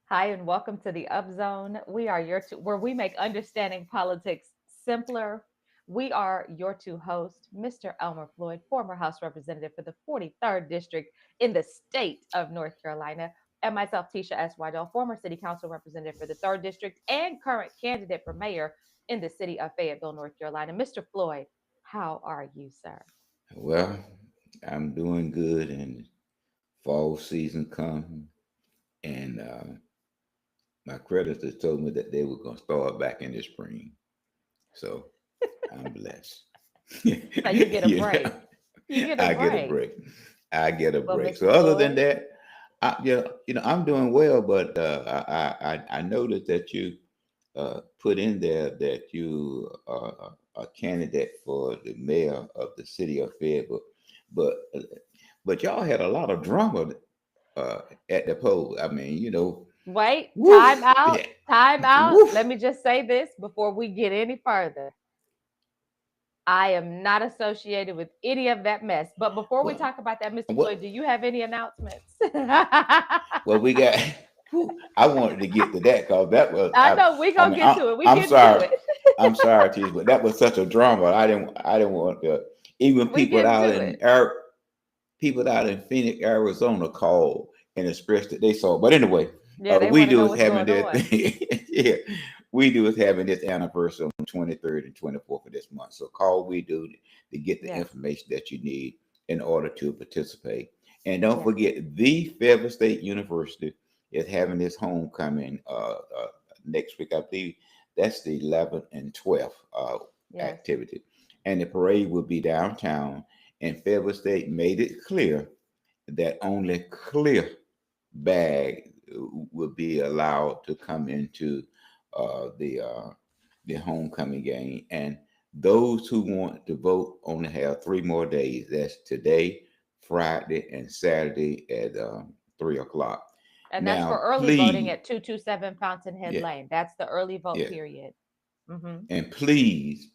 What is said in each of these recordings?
Hi, and welcome to the Up Zone. We are where we make understanding politics simpler. We are your two hosts, Mr. Elmer Floyd, former House Representative for the 43rd District in the state of North Carolina, and myself, Tisha S. Waddell, former City Council Representative for the 3rd District and current candidate for mayor in the city of Fayetteville, North Carolina. Mr. Floyd, how are you, sir? Well, I'm doing good, and fall season come, and my creditors told me that they were going to start back in the spring, so I'm blessed. So you get a you know, break. You get a I get a break. break. I get a Well, break. So Mr. other than Floyd, that, I'm doing well. But I noticed that you put in there that you are a candidate for the mayor of the city of Fayetteville, but but y'all had a lot of drama uh, at the poll. I mean, wait, time woof, out, yeah, time out. woof. Let me just say this before we get any further. I am not associated with any of that mess. But before we Well, talk about that, Mr. Floyd, what? do you have any announcements? Well, we got. Whew, I wanted to get to that because that was. I know we I gonna mean, get to it. We I'm getting to sorry. it. I'm sorry, Tease, but that was such a drama. I didn't want to. Even We getting to it. people out in Phoenix, Arizona, called and expressed that they saw. But anyway, Yeah, they we want to do know is what's having going this. on. Yeah, we do is having this anniversary on 23rd and 24th of this month. So call we do to get the Yes, information that you need in order to participate. And don't yes, forget, the Fayetteville State University is having this homecoming next week. I believe that's the 11th and 12th yes. activity, and the parade will be downtown. And Fayetteville State made it clear that only clear bag will be allowed to come into uh, the uh, the homecoming game. And those who want to vote only have 3 more days. That's today, Friday, and Saturday at 3 o'clock. And that's for Now, early voting please, at 227 Fountainhead yeah, Lane. That's the early vote yeah, period. Hmm. and please,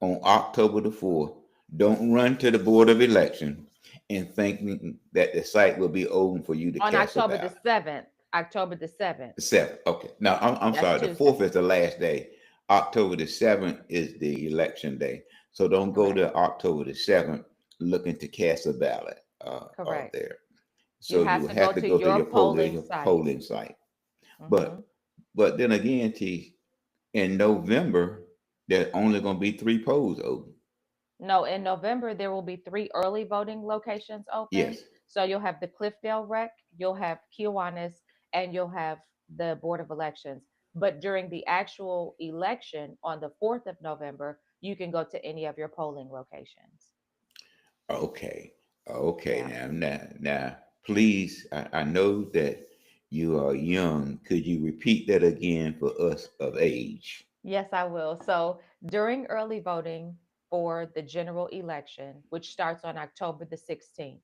on October the 4th, don't run to the Board of Election and thinking that the site will be open for you to On cast a October the ballot. 7th. October the 7th. The 7th. Okay. Now, I'm That's sorry. The Tuesday. 4th is the last day. October the 7th is the election day. So don't go Correct. to October the 7th looking to cast a ballot Correct. there. You So you have will to go have to to go to your your polling site. polling site. Hmm. But then again, T, in November, there's only going to be 3 polls open. No, in November, there will be three early voting locations open. Yes. So you'll have the Cliffdale Rec, you'll have Kiwanis, and you'll have the Board of Elections. But during the actual election on the 4th of November, you can go to any of your polling locations. Okay. Okay. Yeah. Now, please, I know that you are young. Could you repeat that again for us of age? Yes, I will. So during early voting for the general election, which starts on October the 16th,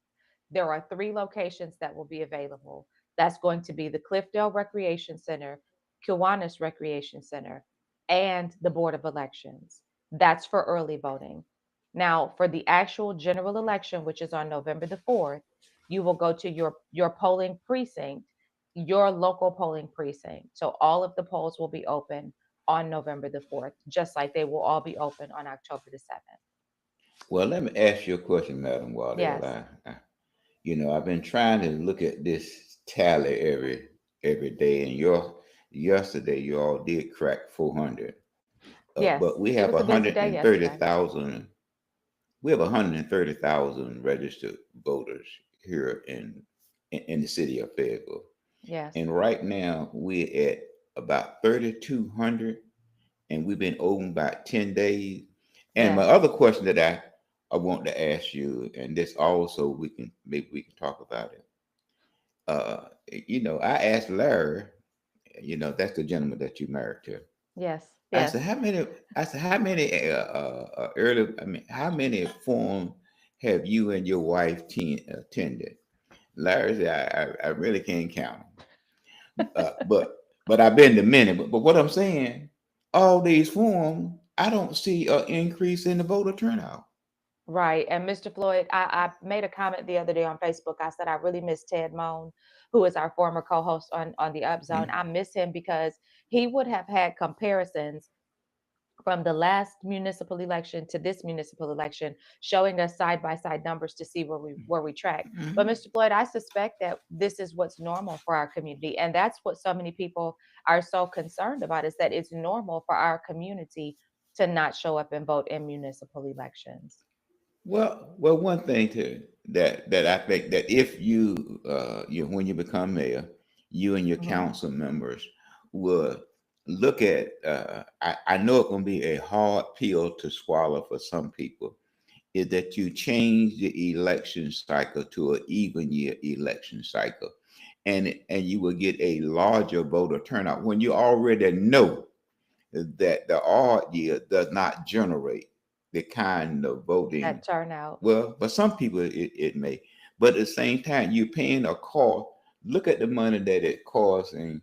there are three locations that will be available. That's going to be the Cliffdale Recreation Center, Kiwanis Recreation Center, and the Board of Elections. That's for early voting. Now, for the actual general election, which is on November the 4th, you will go to your polling precinct, your local polling precinct. So all of the polls will be open on November the 4th, just like they will all be open on October the 7th. Well, let me ask you a question, Madam Waddell. Yes. I've been trying to look at this tally every day, and yesterday you all did crack 400. But Yes. we It have was a busy day yesterday. 130,000. We have 130,000 registered voters here in the city of Fayetteville, Yes. and right now we're at about 3,200, and we've been open about 10 days. And my Yes. other question that I want to ask you, and this also maybe we can talk about it. I asked Larry, that's the gentleman that you married to. Yes. I Yes. said, how many? I said, how many early? I mean, how many forums have you and your wife attended? Larry said, I really can't count 'em. But I've been to many. But what I'm saying, all these forums, I don't see an increase in the voter turnout. Right. And Mr. Floyd, I made a comment the other day on Facebook. I said I really miss Ted Moan, who is our former co-host on the Up Zone. Mhm. I miss him because he would have had comparisons from the last municipal election to this municipal election, showing us side by side numbers to see where we track. But Mhm. Mr. Floyd, I suspect that this is what's normal for our community, and that's what so many people are so concerned about, is that it's normal for our community to not show up and vote in municipal elections. Well, one thing that I think that if you when you become mayor, you and your Mhm. council members would look at. I know it's going to be a hard pill to swallow for some people. Is that you change the election cycle to an even year election cycle, and you will get a larger voter turnout when you already know that the odd year does not generate the kind of voting. That turnout. Well, but some people it may. But at the same time, you're paying a cost. Look at the money that it costing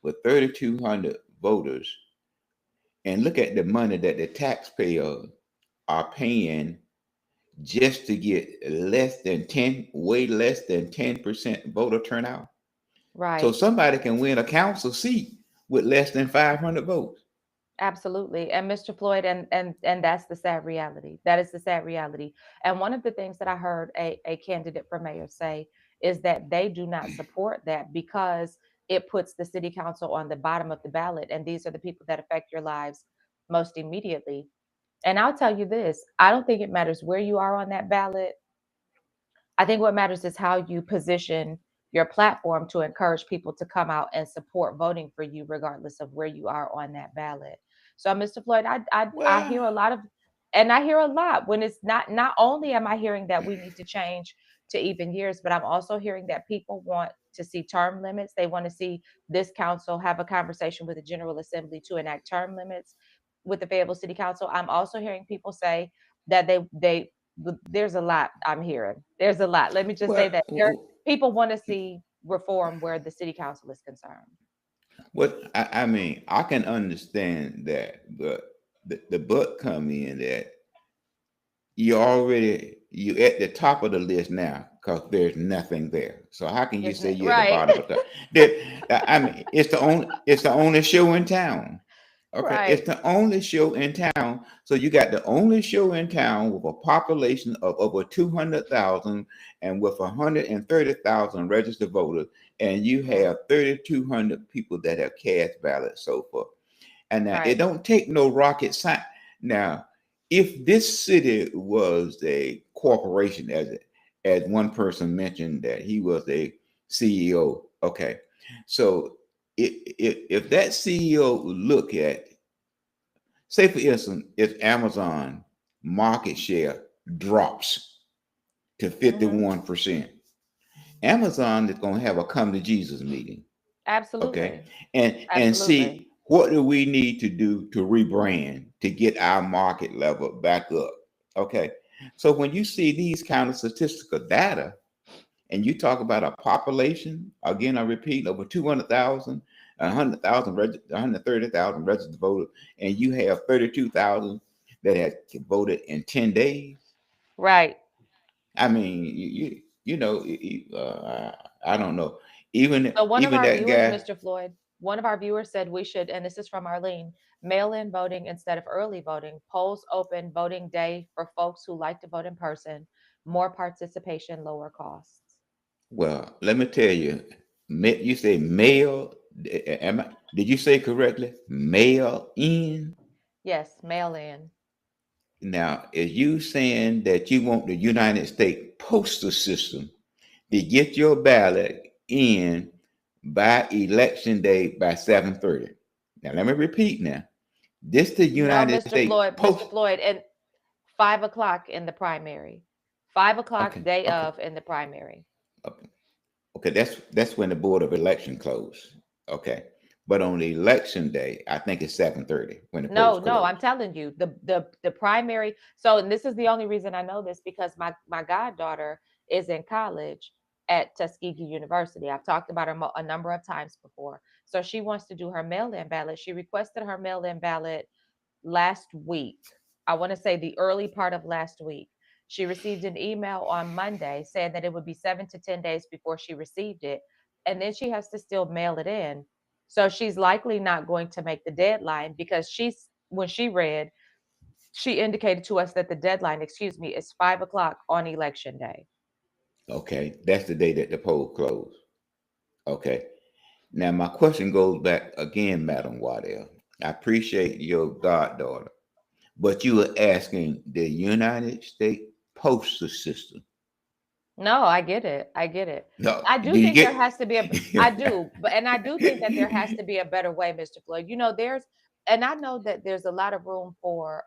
with 3,200 voters, and look at the money that the taxpayers are paying just to get less than 10, way less than 10% voter turnout. So Right. somebody can win a council seat with less than 500 votes. Absolutely. And Mr. Floyd, and that's the sad reality. That is the sad reality. And one of the things that I heard a candidate for mayor say is that they do not support that because it puts the city council on the bottom of the ballot. And these are the people that affect your lives most immediately. And I'll tell you this, I don't think it matters where you are on that ballot. I think what matters is how you position your platform to encourage people to come out and support voting for you, regardless of where you are on that ballot. So, Mr. Floyd, I Well, hear a lot of, and I hear a lot when it's not only am I hearing that we need to change to even years, but I'm also hearing that people want to see term limits. They want to see this council have a conversation with the General Assembly to enact term limits with the Fayetteville City Council. I'm also hearing people say that there's a lot I'm hearing. There's a lot. Let me just say that there well, people want to see reform where the city council is concerned. what I mean, I can understand that, but the but come in that you at the top of the list now because there's nothing there. So how can you There's say no, you're at the right, bottom of the? I mean, it's the only show in town. Okay, right, it's the only show in town. So you got the only show in town with a population of over 200,000 and with 130,000 registered voters, and you yeah, have 3,200 people that have cast ballots so far. And now it right. don't take no rocket science. Now, if this city was a corporation, as one person mentioned that he was a CEO, okay. So if that CEO look at, say for instance, if Amazon market share drops to Hmm. 51%, Amazon is going to have a come to Jesus meeting. Okay, Absolutely, and absolutely. see what do we need to do to rebrand to get our market level back up. Okay, so when you see these kind of statistical data and you talk about a population, again I repeat, over 200,000, 100,000, 130,000 registered voters, and you have 32,000 that have voted in 10 days. Right. I mean, I don't know. Even So one of even our that viewers, guy. Mr. Floyd, one of our viewers said we should, and this is from Arlene, mail in voting instead of early voting, polls open voting day for folks who like to vote in person, more participation, lower costs. Well, let me tell you, you say mail. Did you say correctly? Mail in. Yes, mail in. Now, is you saying that you want the United States postal system to get your ballot in by election day by 7:30? Now, let me repeat. Now, this the No, United Mr. States Floyd, Mr. post. Floyd, and 5 o'clock in the primary. 5 o'clock Okay, day okay, of in the primary. okay. Okay, that's when the Board of Election closed. Okay, but on the election day, I think it's 7:30 when the polls No, no, I'm close. telling you, the primary. So, and this is the only reason I know this because my goddaughter is in college at Tuskegee University. I've talked about her a number of times before. So she wants to do her mail-in ballot. She requested her mail-in ballot last week. I want to say the early part of last week. She received an email on Monday saying that it would be 7 to 10 days before she received it. And then she has to still mail it in. So she's likely not going to make the deadline because when she read, she indicated to us that the deadline, excuse me, is 5 o'clock on election day. Okay, that's the day that the poll closed. Okay. Now my question goes back again, Madam Waddell. I appreciate your goddaughter, but you were asking the United States Postal System. No, I get it. I get it. No, I do do you think there get? has to be I do, but and I do think that there has to be a better way, Mr. Floyd. And I know that there's a lot of room for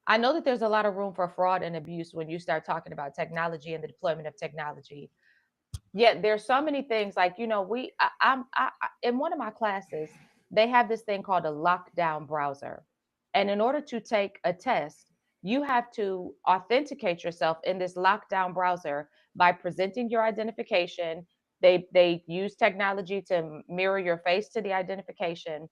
I know that there's a lot of room for fraud and abuse when you start talking about technology and the deployment of technology. Yet there's so many things like, in one of my classes, they have this thing called a lockdown browser. And in order to take a test, you have to authenticate yourself in this lockdown browser by presenting your identification. They use technology to mirror your face to the identification.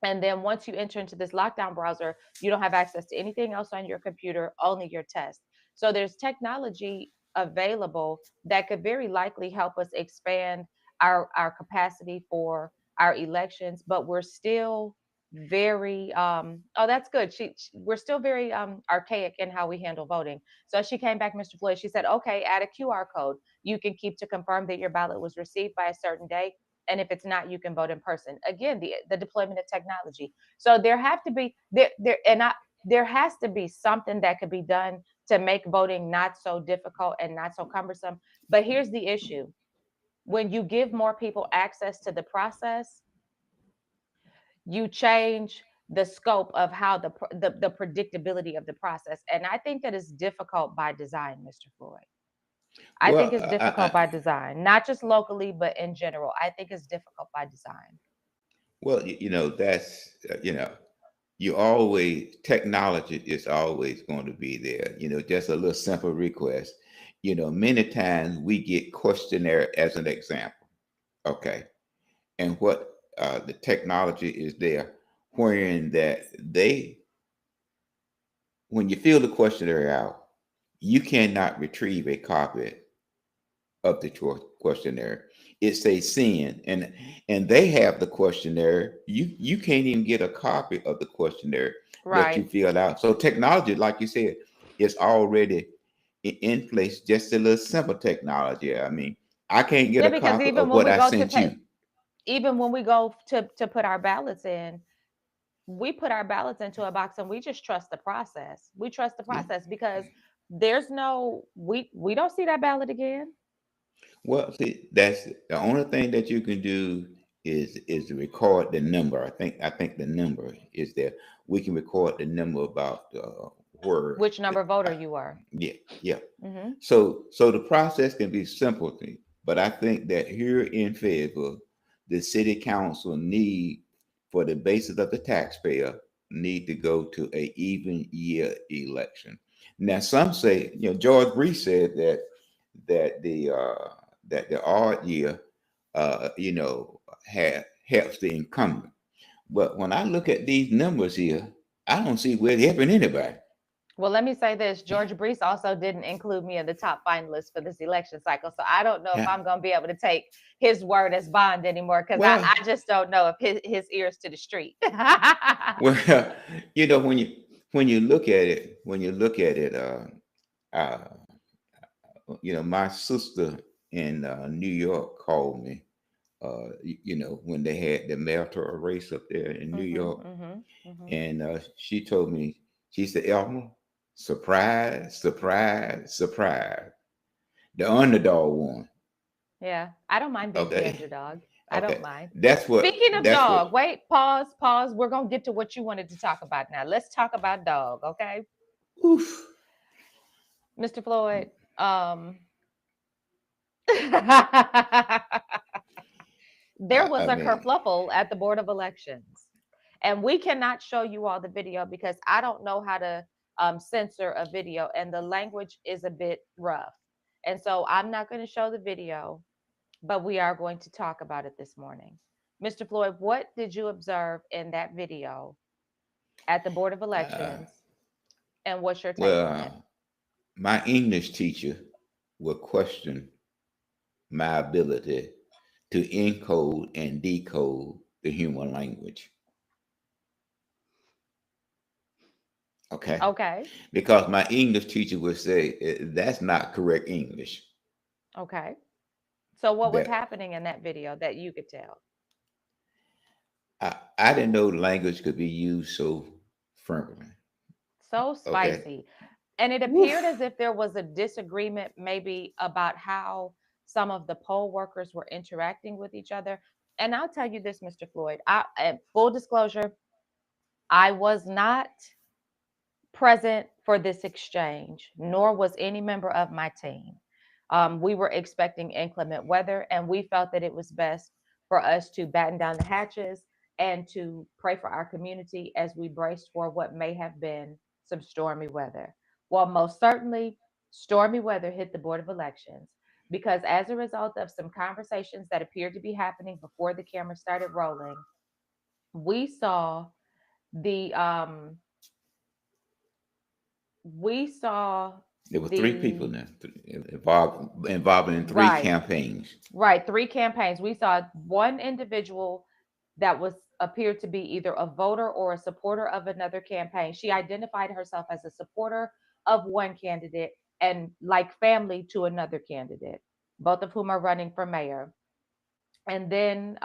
And then once you enter into this lockdown browser, you don't have access to anything else on your computer, only your test. So there's technology available that could very likely help us expand our capacity for our elections, but we're still very oh that's good we're still very archaic in how we handle voting. So she came back, Mr. Floyd, she said, okay, add a QR code you can keep to confirm that your ballot was received by a certain date, and if it's not, you can vote in person. Again, the deployment of technology. So there have to be there has to be something that could be done to make voting not so difficult and not so cumbersome. But here's the issue: when you give more people access to the process, you change the scope of how the predictability of the process. And I think that is difficult by design, Mr. Floyd. I think Well, it's difficult by design, not just locally, but in general. I think it's difficult by design. well, that's you always technology is always going to be there. Just a little simple request. Many times we get questionnaire as an example. Okay, and what the technology is there, wherein that when you fill the questionnaire out, you cannot retrieve a copy of the questionnaire. It says send, and they have the questionnaire. You can't even get a copy of the questionnaire that you Right. filled out. So technology, like you said, is already in place. Just a little simple technology. I mean, I can't get Yeah, a because copy of what I sent you. even when we go to put our ballots in, we put our ballots into a box and we just trust the process. We trust the Yeah. process because there's no we don't see that ballot again. Well, see, that's the only thing that you can do is to record the number. I think the number is there. We can record the number about where. Which number voter you were. Yeah, yeah. Hmm. So the process can be simple, but I think that here in Fayetteville, the city council need, for the basis of the taxpayer, need to go to a even year election. Now, some say, George Brees said that the uh, that the odd year, helps the incumbent. But when I look at these numbers here, I don't see where it's helping anybody. Well, let me say this. George Brees also didn't include me in the top finalists for this election cycle. So I don't know if Yeah. I'm going to be able to take his word as bond anymore because Well, I just don't know if his ears to the street. well, when you look at it, uh, my sister in New York called me. When they had the mayoral race up there in New Hmm. York, Hmm. Hmm. and she told me, she said, Elmer, surprise, surprise, surprise, the underdog won. Yeah, I don't mind being the Okay, underdog. I don't okay, mind. that's what Speaking of that's what. dog, wait, pause, pause. We're gonna get to what you wanted to talk about now. Let's talk about dog, okay? Oof. Mr. Floyd. Um there was I a mean, kerfluffle at the Board of Elections. And we cannot show you all the video because I don't know how to censor a video and the language is a bit rough. And so I'm not going to show the video, but we are going to talk about it this morning. Mr. Floyd, what did you observe in that video at the Board of uh, Elections? And what's your take on it? Well, my English teacher will question my ability to encode and decode the human language. Okay. Okay. Because my English teacher would say that's not correct English. Okay. So what was That happening in that video that you could tell? I didn't know language could be used so firmly. So Okay. spicy. And it appeared as Woof. if there was a disagreement maybe about how some of the poll workers were interacting with each other. And I'll tell you this, Mr. Floyd, full disclosure, I was not present for this exchange, nor was any member of my team. We were expecting inclement weather, and we felt that it was best for us to batten down the hatches and to pray for our community as we braced for what may have been some stormy weather. Well, most certainly, stormy weather hit the Board of Elections because, as a result of some conversations that appeared to be happening before the camera started rolling, we saw the we saw There were three people the now involved in three right, campaigns. right, three campaigns. We saw one individual that was appeared to be either a voter or a supporter of another campaign. She identified herself as a supporter of one candidate and like family to another candidate, both of whom are running for mayor. And then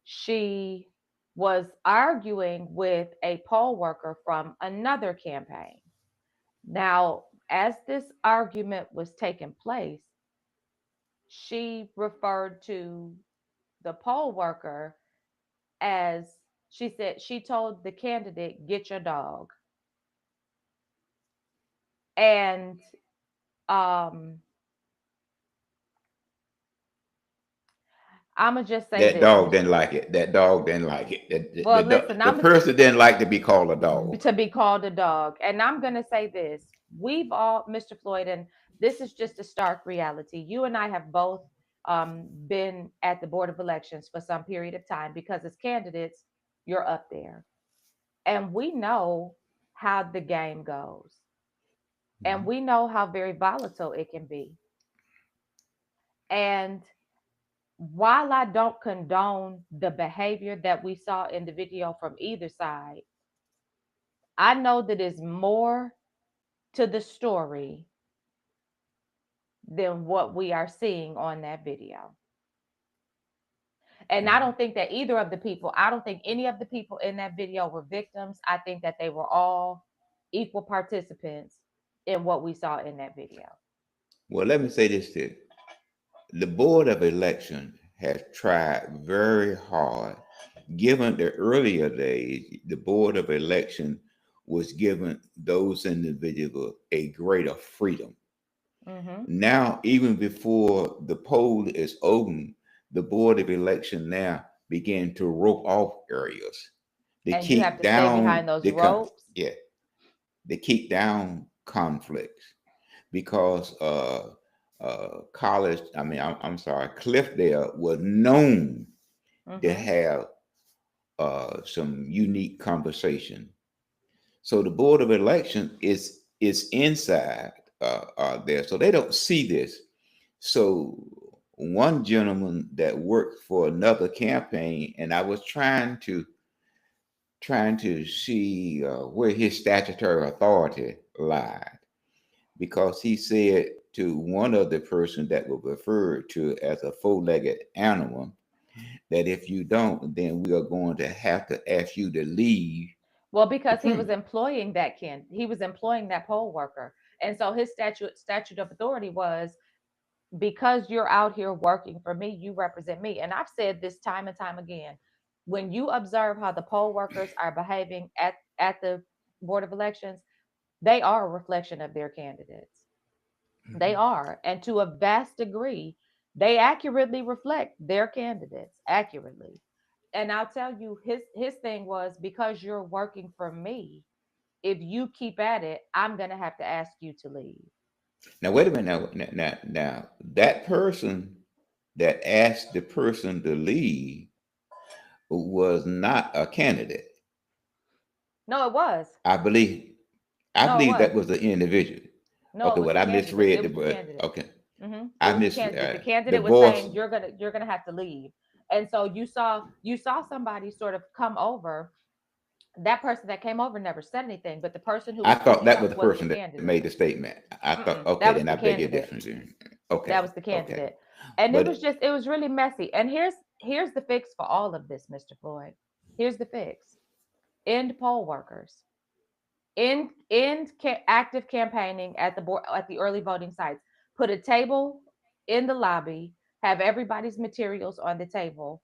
she was arguing with a poll worker from another campaign. Now, as this argument was taking place, she referred to the poll worker as she said she told the candidate, "Get your dog." And um, I'm gonna just say That this, dog Mr. didn't like it. That dog didn't like it. Well, listen, The I'm person didn't like to be called a dog. to be called a dog, and I'm gonna say this: we've all, Mr. Floyd, and this is just a stark reality. You and I have both been at the Board of Elections for some period of time because as candidates, you're up there. And we know how the game goes. And Mhm. we know how very volatile it can be. And while I don't condone the behavior that we saw in the video from either side, I know that there's more to the story than what we are seeing on that video. And I Mhm. don't think that either of the people, I don't think any of the people in that video were victims. I think that they were all equal participants in what we saw in that video. Well, let me say this too. The Board of Election has tried very hard. Given the earlier days, the Board of Election was giving those individuals a greater freedom. Hmm. Now, even before the poll is open, the Board of Election now begin to rope off areas. They And you have keep to stay down behind those ropes. yeah, they keep down conflicts because college, I'm sorry, Cliffdale was known to Hmm. have some unique conversation. So the Board of Election is inside there, so they don't see this. So one gentleman that worked for another campaign, and I was trying to see where his statutory authority lied, because he said to one of the person that was referred to as a four-legged animal that if you don't, then we are going to have to ask you to leave Well, the because he was premise. employing he was employing that poll worker. And so his statute of authority was because you're out here working for me, you represent me. And I've said this time and time again. When you observe how the poll workers are behaving at the Board of Elections, they are a reflection of their candidates. They Mhm. are. And to a vast degree, they accurately reflect their candidates accurately. And I'll tell you, his thing was because you're working for me, if you keep at it, I'm gonna have to ask you to leave. Now wait a minute. Now that person that asked the person to leave was not a candidate. No, it was. I believe. I No, it believe that was. was the individual. No, it Okay, was well, the I candidate. misread It the was the word. candidate. Okay, It I was the mis candidate. The the candidate was voice. saying you're gonna have to leave. And so you saw somebody sort of come over. That person that came over never said anything, but the person who I was thought speaking that was up the was the person that made candidate. the statement. I thought, okay, That was then the I beg your candidate. difference. Then. That Okay, was the okay, candidate. And it but was just, it was really messy. And here's the fix for all of this, Mr. Floyd. Here's the fix. End poll workers. Active campaigning at the board at the early voting sites. Put a table in the lobby, have everybody's materials on the table,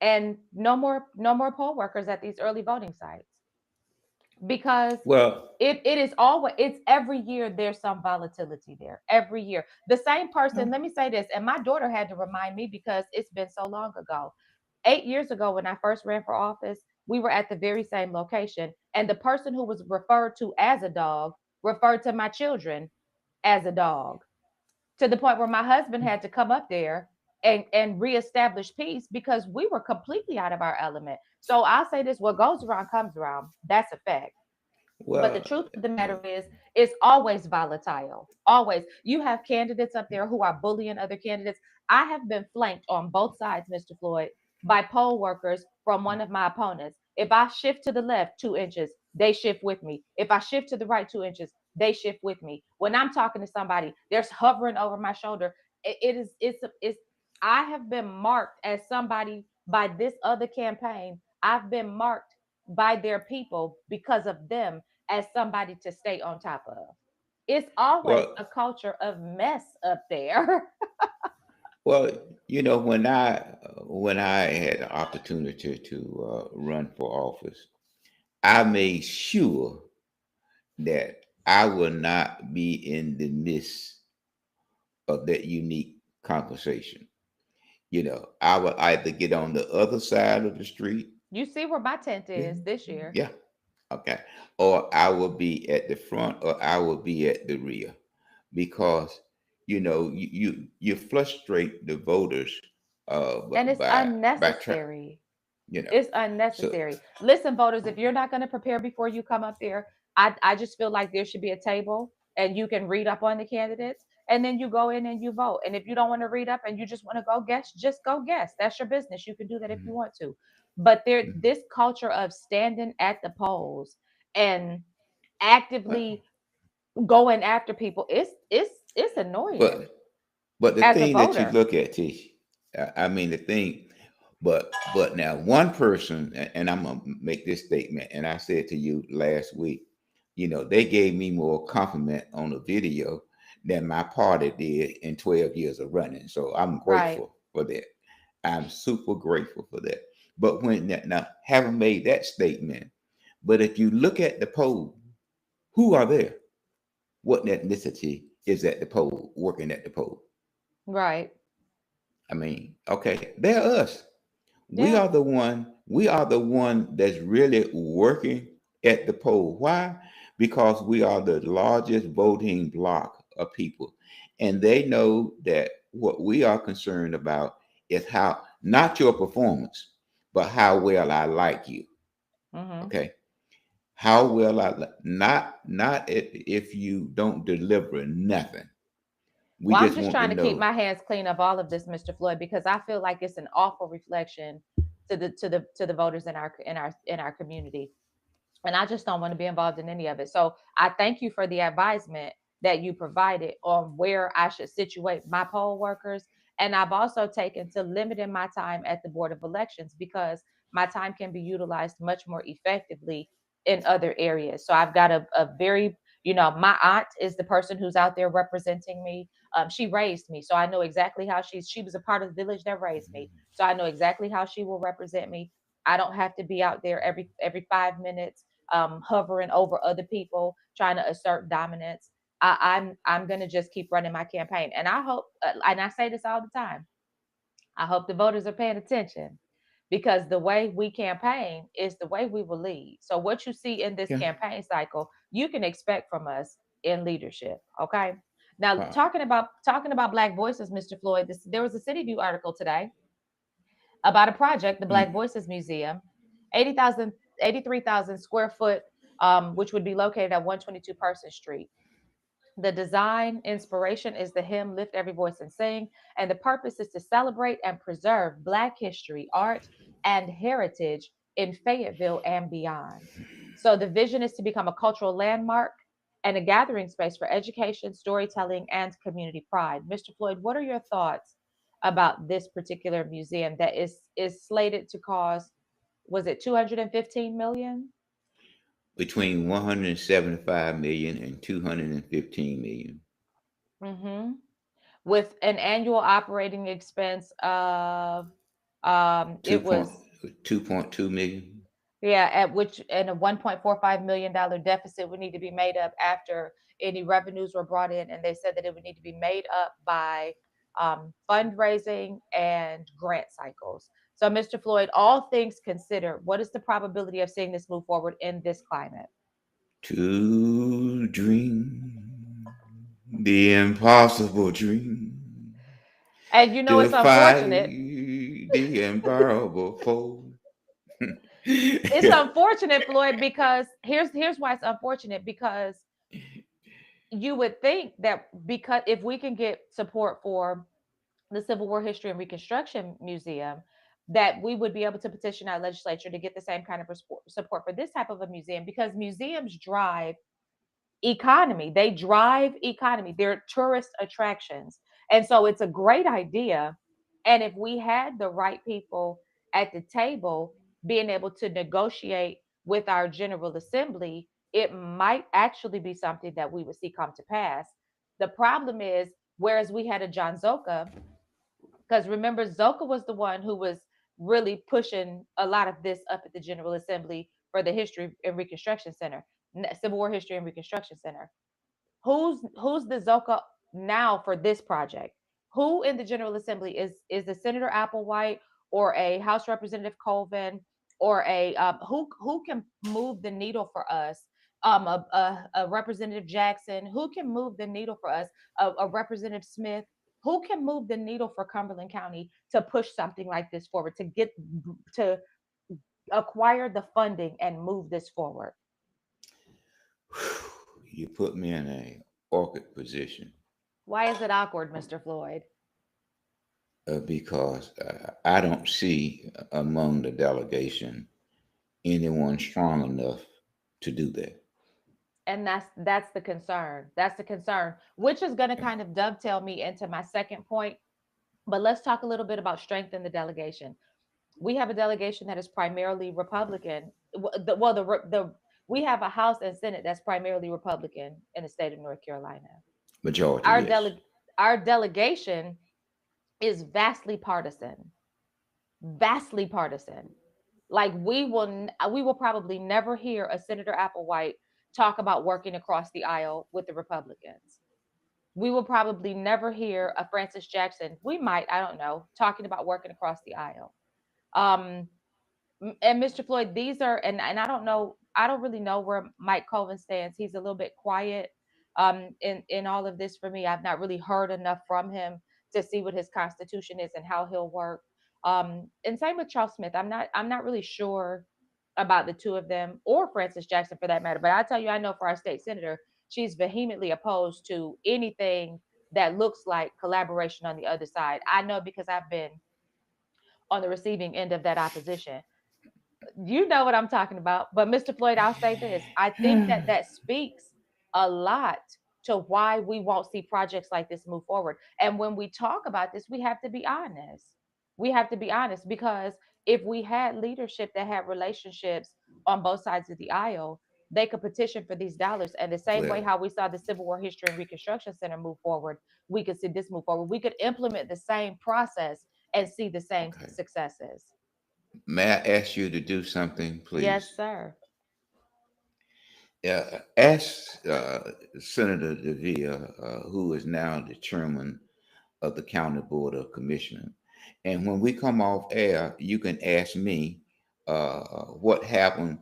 and no more poll workers at these early voting sites. Because well, it is always, it's every year there's some volatility there. Every year. The same person, let me say this, and my daughter had to remind me because it's been so long ago. 8 years ago, when I first ran for office, we were at the very same location. And the person who was referred to as a dog referred to my children as a dog, to the point where my husband had to come up there and reestablish peace because we were completely out of our element. So I'll say this: what goes around comes around. That's a fact. But the well, truth of the matter is, it's always volatile. Always. You have candidates up there who are bullying other candidates. I have been flanked on both sides, Mr. Floyd, by poll workers from one of my opponents. If I shift to the left 2 inches, they shift with me. If I shift to the right 2 inches, they shift with me. When I'm talking to somebody, they're hovering over my shoulder. It's I have been marked as somebody by this other campaign. I've been marked by their people because of them as somebody to stay on top of. It's always well, a culture of mess up there. well. When I had the opportunity to run for office, I made sure that I will not be in the midst of that unique conversation. I would either get on the other side of the street. You see where my tent Yeah, is this year. yeah, okay, or I will be at the front, or I will be at the rear, because you frustrate the voters And it's by trying. unnecessary. You know, It's so unnecessary. Listen, voters, if you're not going to prepare before you come up there, I just feel like there should be a table and you can read up on the candidates and then you go in and you vote. And if you don't want to read up and you just want to go guess, just go guess. That's your business. You can do that if you mhm, want to. But there, mhm. this culture of standing at the polls and Uh, actively going after people, it's annoying but but the as a thing that you voter. look at, Tish, I mean the thing, but now one person, and I'm gonna make this statement, and I said to you last week, they gave me more compliment on the video than my party did in 12 years of running. So I'm Right. grateful for that. I'm super grateful for that. But now having made that statement, but if you look at the poll, who are there? What ethnicity is at the poll, working at the poll? Right. I mean, okay, they're us. We Yeah. are the one. We are the one that's really working at the poll. Why? Because we are the largest voting block of people, and they know that what we are concerned about is how, not your performance, but how well I like you. Hmm. Okay, how well not if you don't deliver nothing. We Well, I'm just just want to trying to keep know. my hands clean of all of this, Mr. Floyd, because I feel like it's an awful reflection to the voters in our community. And I just don't want to be involved in any of it. So I thank you for the advisement that you provided on where I should situate my poll workers. And I've also taken to limiting my time at the Board of Elections because my time can be utilized much more effectively in other areas. So I've got a very, my aunt is the person who's out there representing me. She raised me, so I know exactly how she was a part of the village that raised me. So I know exactly how she will represent me. I don't have to be out there every 5 minutes, hovering over other people, trying to assert dominance. I'm gonna just keep running my campaign, and I hope, and I say this all the time. I hope the voters are paying attention because the way we campaign is the way we will lead. So what you see in this Yeah. campaign cycle, you can expect from us in leadership. Okay. Now Wow. talking about Black Voices, Mr. Floyd, there was a City View article today about a project, the Black Mm. Voices Museum, 80,000, 83,000 square foot. which would be located at 122 Person Street. The design inspiration is the hymn Lift Every Voice and Sing, and the purpose is to celebrate and preserve Black history, art, and heritage in Fayetteville and beyond. So the vision is to become a cultural landmark and a gathering space for education, storytelling, and community pride. Mr. Floyd, what are your thoughts about this particular museum that is slated to cost, was it 215 million? Between 175 million and 215 million. Mm-hmm. With an annual operating expense of Two it point was 2.2 million. yeah, at which and a $1.45 million deficit would need to be made up after any revenues were brought in, and they said that it would need to be made up by fundraising and grant cycles. So, Mr. Floyd, all things considered, what is the probability of seeing this move forward in this climate? To dream the impossible dream, And you know, it's defy unfortunate. the unbearable foe. It's unfortunate, Floyd, because here's why it's unfortunate, because you would think that because if we can get support for the Civil War History and Reconstruction Museum, that we would be able to petition our legislature to get the same kind of support for this type of a museum, because museums drive economy. They drive economy. They're tourist attractions. And so it's a great idea. And if we had the right people at the table being able to negotiate with our General Assembly, it might actually be something that we would see come to pass. The problem is, whereas we had a John Zoka, because remember, Zoka was the one who was really pushing a lot of this up at the General Assembly for the History and Reconstruction Center, Civil War History and Reconstruction Center. Who's the Zoka now for this project? Who in the General Assembly is the Senator Applewhite or a House Representative Colvin or a who can move the needle for us? A Representative Jackson, who can move the needle for us? A Representative Smith, who can move the needle for Cumberland County to push something like this forward, to get to acquire the funding and move this forward? You put me in a awkward position Why is it awkward, Mr. Floyd? because I don't see among the delegation anyone strong enough to do that. And that's the concern. That's the concern, which is going to Yeah. kind of dovetail me into my second point. But let's talk a little bit about strength in the delegation. We have a delegation that is primarily Republican. The we have a House and Senate that's primarily Republican in the state of North Carolina. Majority, Our yes. our delegation is vastly partisan. Like we will probably never hear a Senator Applewhite talk about working across the aisle with the Republicans. We will probably never hear a Francis Jackson. We might, I don't know, talking about working across the aisle. Um, and Mr. Floyd, these are, and I don't know, I don't really know where Mike Colvin stands. He's a little bit quiet in all of this for me. I've not really heard enough from him to see what his constitution is and how he'll work. And same with Charles Smith. I'm not really sure about the two of them, or Francis Jackson for that matter. But I tell you, I know for our state senator, she's vehemently opposed to anything that looks like collaboration on the other side. I know because I've been on the receiving end of that opposition. You know what I'm talking about. But Mr. Floyd, I'll say this. I think that that speaks a lot to why we won't see projects like this move forward. And when we talk about this, we have to be honest. We have to be honest, because if we had leadership that had relationships on both sides of the aisle, they could petition for these dollars. And the same way Well, how we saw the Civil War History and Reconstruction Center move forward, we could see this move forward. We could implement the same process and see the same okay. successes. May I ask you to do something, Yes, please? sir. Ask Senator DeVille, who is now the chairman of the County Board of Commissioners. And when we come off air, you can ask me what happened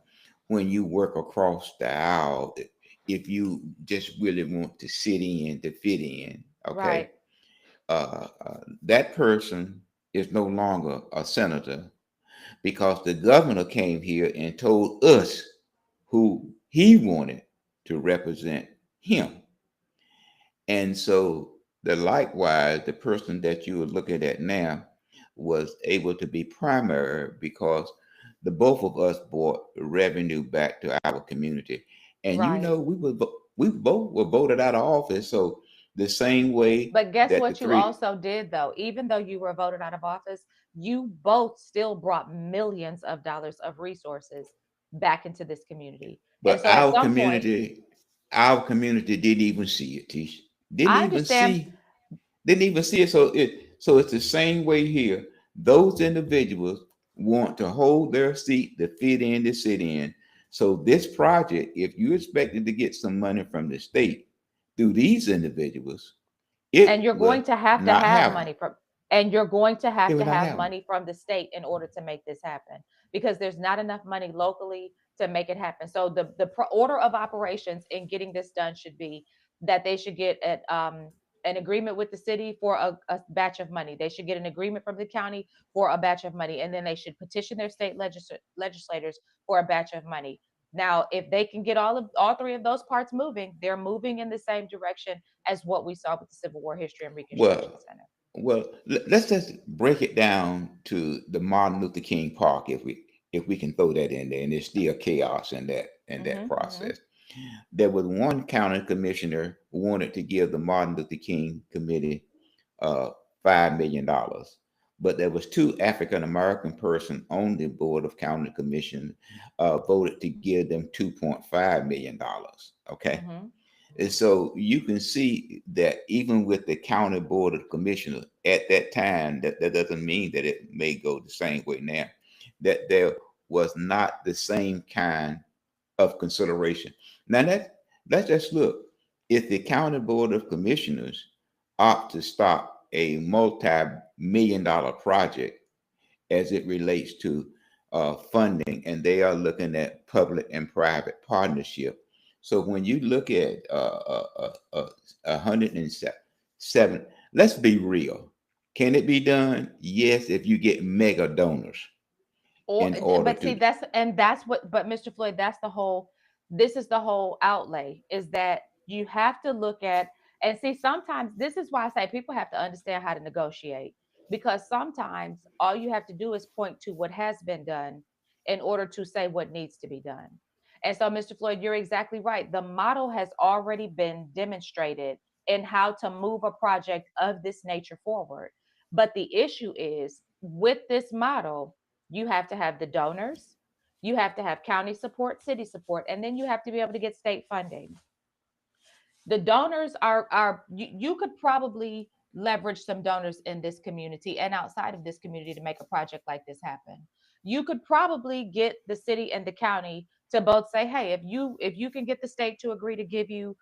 when you work across the aisle if you just really want to sit in to fit in. Okay. Right. That person is no longer a senator because the governor came here and told us who he wanted to represent him. And so the person that you are looking at now was able to be primary because the both of us brought revenue back to our community. And Right. we both were voted out of office. So the same way But guess that the what you three, also did though? Even though you were voted out of office, you both still brought millions of dollars of resources back into this community. And but so at some point, our community didn't even see it, Tish. Didn't I even understand. see Didn't even see it. So it's the same way here. Those individuals want to hold their seat to fit in to sit in. So this project, if you expected to get some money from the state through these individuals, And it you're will going to not have happen. money from and you're going to It will not have happen. money from the state in order to make this happen because there's not enough money locally to make it happen. So the order of operations in getting this done should be that they should get an agreement with the city for a batch of money. They should get an agreement from the county for a batch of money, and then they should petition their state legislators for a batch of money. Now, if they can get all three of those parts moving, they're moving in the same direction as what we saw with the Civil War History and Reconstruction Well, Center. let's just break it down to the Martin Luther King Park if we can throw that in there, and there's still chaos in that Hmm. Hmm. process. There was one county commissioner who wanted to give the Martin Luther King Committee uh, $5 million, but there was two African American person on the board of county commission voted to give them $2.5 million. Okay, Hmm. and so you can see that even with the county board of commissioners at that time, that doesn't mean that it may go the same way now. That there was not the same kind of consideration. Now let's just look. If the county board of commissioners opt to stop a multi-million-dollar project as it relates to funding, and they are looking at public and private partnership. So when you look at 107, let's be real. Can it be done? Yes, if you get mega donors Or in order but see to. that's what but Mr. Floyd, that's the whole this is the whole outlay is that you have to look at and see sometimes this is why I say people have to understand how to negotiate because sometimes all you have to do is point to what has been done in order to say what needs to be done. And so Mr. Floyd, you're exactly right. The model has already been demonstrated in how to move a project of this nature forward. But the issue is with this model, you have to have the donors, you have to have county support, city support, and then you have to be able to get state funding. The donors are you could probably leverage some donors in this community and outside of this community to make a project like this happen. You could probably get the city and the county to both say, hey, if you can get the state to agree to give you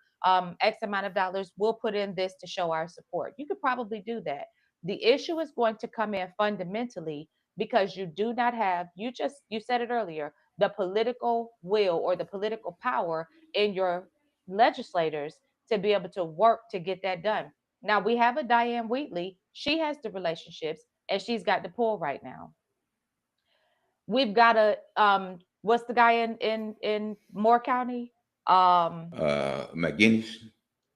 X amount of dollars, we'll put in this to show our support. You could probably do that. The issue is going to come in fundamentally because you do not have you said it earlier, the political will or the political power in your legislators to be able to work to get that done. Now we have a Diane Wheatley. She has the relationships and she's got the pull right now. We've got a what's the guy in Moore County? Um McGinnis.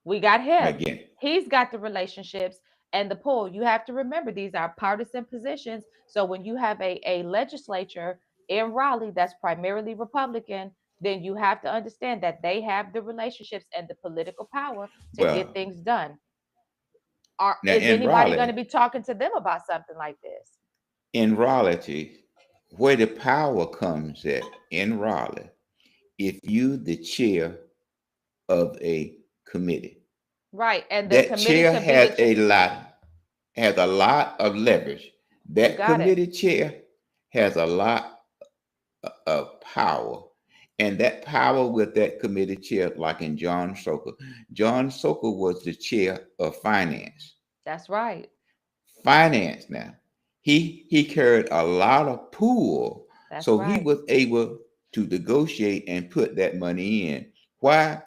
we got him. McGinnis. He's got the relationships and the pull. You have to remember these are partisan positions. So when you have a legislature in Raleigh that's primarily Republican, then you have to understand that they have the relationships and the political power to get Well, things done. Are now is anybody going to be talking to them about something like this? in Raleigh, where the power comes at in Raleigh, if you the chair of a committee, Right. And the that committee chair could be has a lot of leverage. you That got it. committee chair has a lot of power. And that power with that committee chair, like in John Sokol. John Sokol was the chair of finance. That's right. Finance now. He carried a lot of pull. That's So he right. was able to negotiate and put that money in. Why?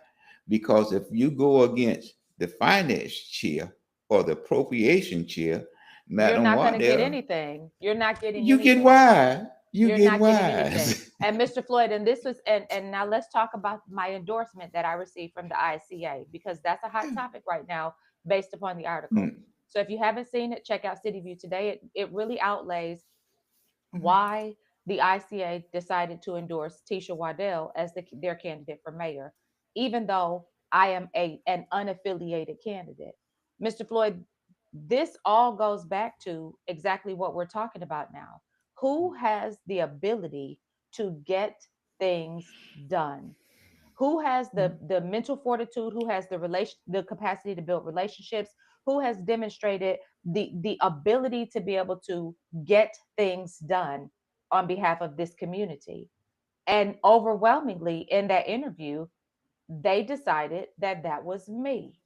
Because if you go against the finance chair or the appropriation chair, You're Madam not going to get Waddell, anything. You're not getting you get anything. why? You You're getting not getting anything. wise. And Mr. Floyd, and this was, and now let's talk about my endorsement that I received from the ICA, because that's a hot topic right now based upon the article. Mm, So if you haven't seen it, check out City View today. It really outlays mhm. why the ICA decided to endorse Tisha Waddell as their candidate for mayor, even though I am an unaffiliated candidate. Mr. Floyd, this all goes back to exactly what we're talking about now. Who has the ability to get things done? Who has the mental fortitude? Who has the capacity to build relationships? Who has demonstrated the ability to be able to get things done on behalf of this community? And overwhelmingly in that interview, they decided that that was me.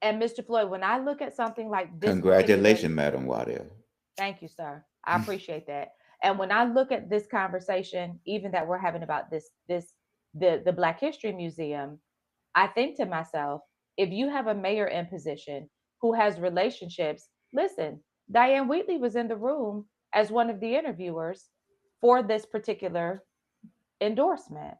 And Mr. Floyd, when I look at something like this particular, Congratulations, Madam Waddell. thank you, sir. I appreciate that. And when I look at this conversation, even that we're having about the Black History Museum, I think to myself, if you have a mayor in position who has relationships, listen, Diane Wheatley was in the room as one of the interviewers for this particular endorsement.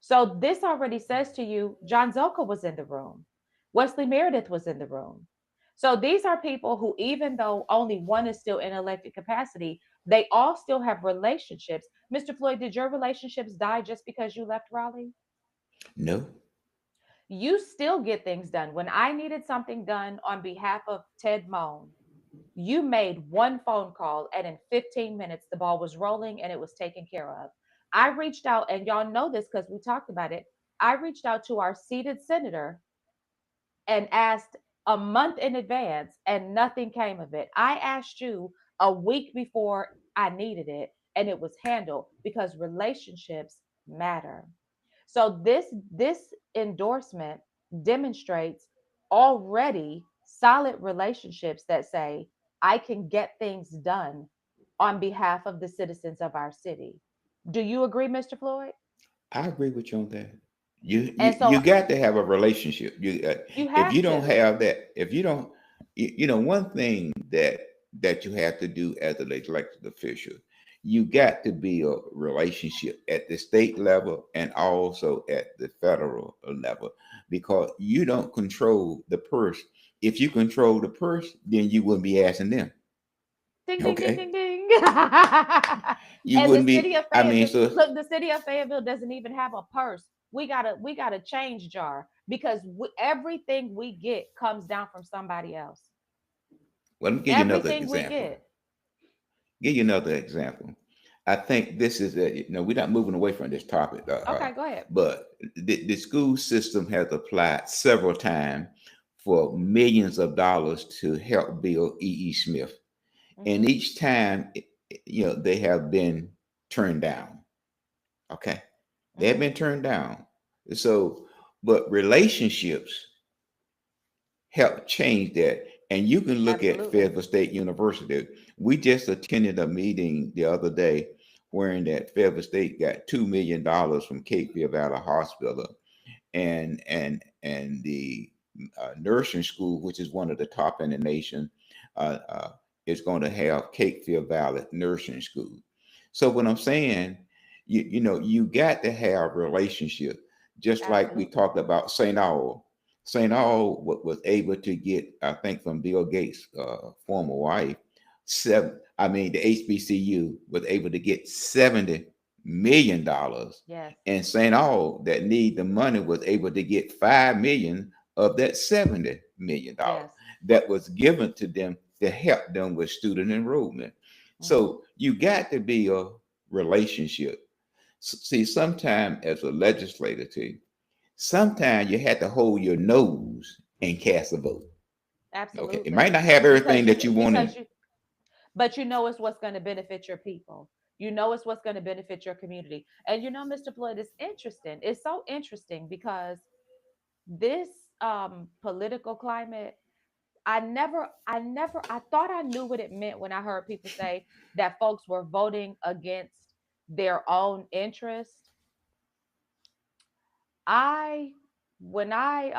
So this already says to you, John Zoka was in the room. Wesley Meredith was in the room. So these are people who, even though only one is still in elected capacity, they all still have relationships. Mr. Floyd, did your relationships die just because you left Raleigh? No. You still get things done. When I needed something done on behalf of Ted Moan, you made one phone call, and in 15 minutes, the ball was rolling and it was taken care of. I reached out, and y'all know this because we talked about it. I reached out to our seated senator and asked a month in advance, and nothing came of it. I asked you a week before I needed it, and it was handled because relationships matter. So this endorsement demonstrates already solid relationships that say I can get things done on behalf of the citizens of our city. Do you agree, Mr. Floyd? I agree with you on that. You And you, so you got to have a relationship. you If you have don't to. have that, if you don't, one thing that you have to do as a elected official, you got to be a relationship at the state level and also at the federal level, because you don't control the purse. If you control the purse, then you wouldn't be asking them. Ding ding ding Okay, ding ding. you And the wouldn't city be. of I mean, Fayetteville, so look, the city of Fayetteville doesn't even have a purse. We got a change jar because everything we get comes down from somebody else. let me give you another Everything we example. get. Give you another example. I think this is we're not moving away from this topic, Okay, go ahead. but the school system has applied several times for millions of dollars to help build E. Smith, and Hmm. each time, they have been turned down. Okay, they have Hmm. been turned down. So, but relationships help change that. And you can look at Absolutely. Fayetteville State University. We just attended a meeting the other day wherein that Fayetteville State got $2 million from Cape Fear Valley Hospital, and the nursing school, which is one of the top in the nation, uh, uh, is going to have Cape Fear Valley Nursing School. So what I'm saying, you got to have relationship, just like we Absolutely. talked about St. Aul. St. Aul was able to get, I think, from Bill Gates' former wife, I mean, the HBCU was able to get $70 million, Yes. and St. Aul that need the money was able to get 5 million of that $70 million Yes. that was given to them to help them with student enrollment. Hmm. So you got to be a relationship. See, sometimes as a legislator too, sometimes you have to hold your nose and cast a vote. Okay, it might Absolutely. not have everything Because that you want to. but you know it's what's going to benefit your people. You know it's what's going to benefit your community. And Mr. Floyd, it's interesting. It's so interesting because this political climate, I thought I knew what it meant when I heard people say that folks were voting against their own interest. I When I